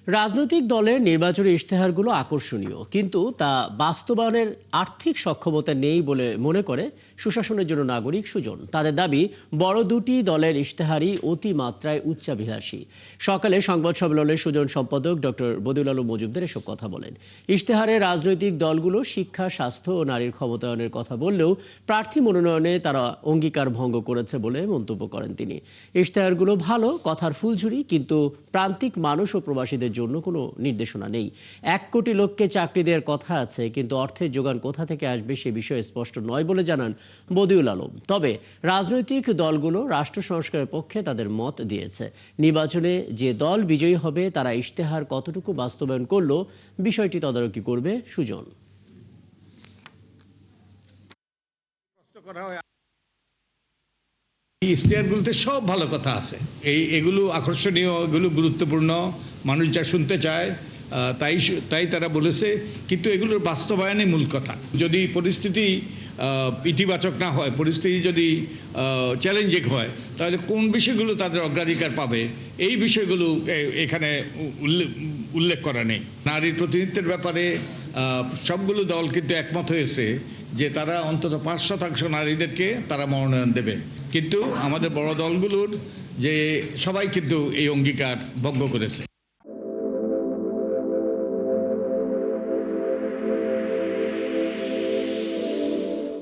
রাজনৈতিক দলের নির্বাচনী ইশতেহারগুলো আকর্ষণীয়, কিন্তু তা বাস্তবায়নের আর্থিক সক্ষমতা নেই বলে মনে করে সুশাসনের জন্য নাগরিক সুজন। তাদের দাবি, বড় দুটি দলের ইশতেহারই অতিমাত্রায় উচ্চাভিলাষী। সকালে সংবাদ সম্মেলনে সুজন সম্পাদক ডক্টর বদিউল আলম মজুমদার এসব কথা বলেন। ইশতেহারে রাজনৈতিক দলগুলো শিক্ষা, স্বাস্থ্য ও নারীর ক্ষমতায়নের কথা বললেও প্রার্থী মনোনয়নে তারা অঙ্গীকার ভঙ্গ করেছে বলে মন্তব্য করেন তিনি। ইশতেহারগুলো ভালো, কথার ফুলঝুরি, কিন্তু প্রান্তিক মানুষ ও প্রবাসীদের জন্য কোনো নির্দেশনা নেই। 1 কোটি লোককে চাকরি দেওয়ার কথা আছে, কিন্তু অর্থের যোগান কোথা থেকে আসবে সে বিষয়ে স্পষ্ট নয় বলে জানান বদিউল আলম। তবে রাজনৈতিক দলগুলো রাষ্ট্র সংস্কারের পক্ষে তাদের মত দিয়েছে। নির্বাচনে যে দল বিজয়ী হবে তারা ইশতেহার কতটুকু বাস্তবায়ন করলো বিষয়টি তদারকি করবে সুজন। ইশতেহারগুলোতে সব ভালো কথা আছে, এগুলো আকর্ষণীয়, এগুলো গুরুত্বপূর্ণ, মানুষ যা শুনতে চায় তাই তারা বলেছে, কিন্তু এগুলোর বাস্তবায়নই মূল কথা। যদি পরিস্থিতি ইতিবাচক না হয়, পরিস্থিতি যদি চ্যালেঞ্জিং হয়, তাহলে কোন বিষয়গুলো তাদের অগ্রাধিকার পাবে এই বিষয়গুলো এখানে উল্লেখ করা নেই। নারীর প্রতিনিধিত্বের ব্যাপারে সবগুলো দল কিন্তু একমত হয়েছে যে তারা অন্তত 5% নারীদেরকে তারা মনোনয়ন দেবে, কিন্তু আমাদের বড় দলগুলোর যে সবাই কিন্তু এই অঙ্গীকার ভঙ্গ করেছে।